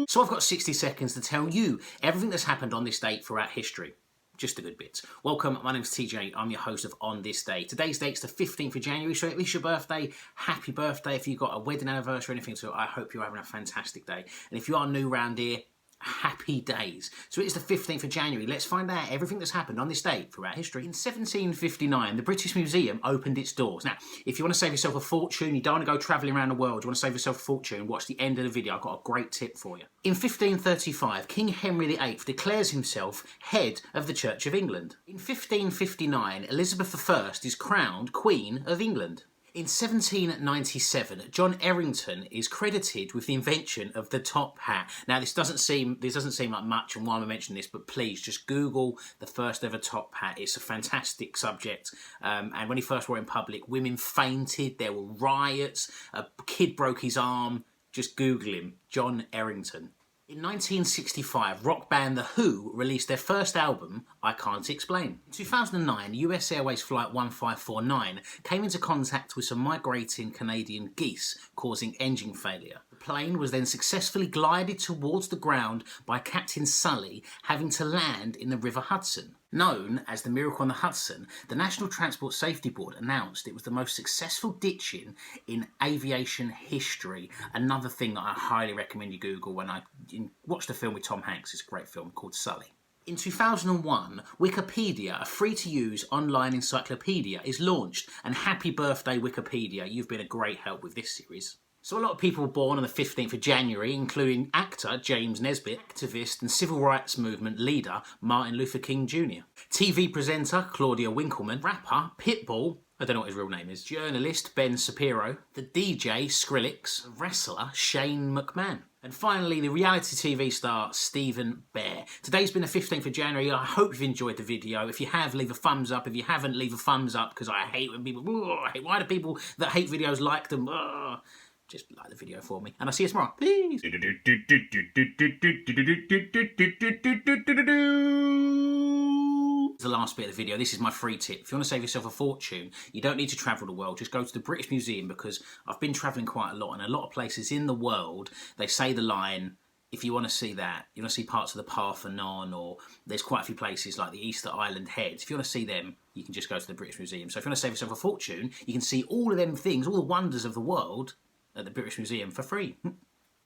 So I've got 60 seconds to tell you everything that's happened on this date throughout history. Just the good bits. Welcome, my name's TJ, I'm your host of On This Day. Today's date's the 15th of January, so if it's your birthday, happy birthday. If you've got a wedding anniversary or anything, so I hope you're having a fantastic day. And if you are new around here, happy days. So it's the 15th of January. Let's find out everything that's happened on this date throughout history. In 1759, the British Museum opened its doors. Now, if you want to save yourself a fortune, you don't want to go travelling around the world, you want to save yourself a fortune, watch the end of the video. I've got a great tip for you. In 1535, King Henry VIII declares himself head of the Church of England. In 1559, Elizabeth I is crowned Queen of England. In 1797, John Errington is credited with the invention of the top hat. Now, this doesn't seem like much, and why am I mentioning this? But please just Google the first ever top hat. It's a fantastic subject. And when he first wore it in public, women fainted. There were riots. A kid broke his arm. Just Google him, John Errington. In 1965, rock band The Who released their first album, I Can't Explain. In 2009, US Airways Flight 1549 came into contact with some migrating Canadian geese, causing engine failure. The plane was then successfully glided towards the ground by Captain Sully, having to land in the River Hudson. Known as the Miracle on the Hudson, the National Transport Safety Board announced it was the most successful ditching in aviation history. Another thing that I highly recommend you Google when watch the film with Tom Hanks. It's a great film called Sully. In 2001, Wikipedia, a free-to-use online encyclopedia, is launched, and happy birthday Wikipedia, you've been a great help with this series. So a lot of people were born on the 15th of January, including actor James Nesbitt, activist and civil rights movement leader Martin Luther King Jr., TV presenter Claudia Winkleman, rapper Pitbull, I don't know what his real name is, journalist Ben Shapiro, the DJ Skrillex, wrestler Shane McMahon, and finally the reality TV star Stephen Bear. Today's been the 15th of January. I hope you've enjoyed the video. If you have, leave a thumbs up. If you haven't, leave a thumbs up, because I hate when people, why do people that hate videos like them? Just like the video for me. And I'll see you tomorrow. Peace. The last bit of the video. This is my free tip. If you want to save yourself a fortune, you don't need to travel the world. Just go to the British Museum, because I've been travelling quite a lot, and a lot of places in the world, they say the line, if you want to see that, you want to see parts of the Parthenon, or there's quite a few places like the Easter Island Heads. If you want to see them, you can just go to the British Museum. So if you want to save yourself a fortune, you can see all of them things, all the wonders of the world, at the British Museum for free.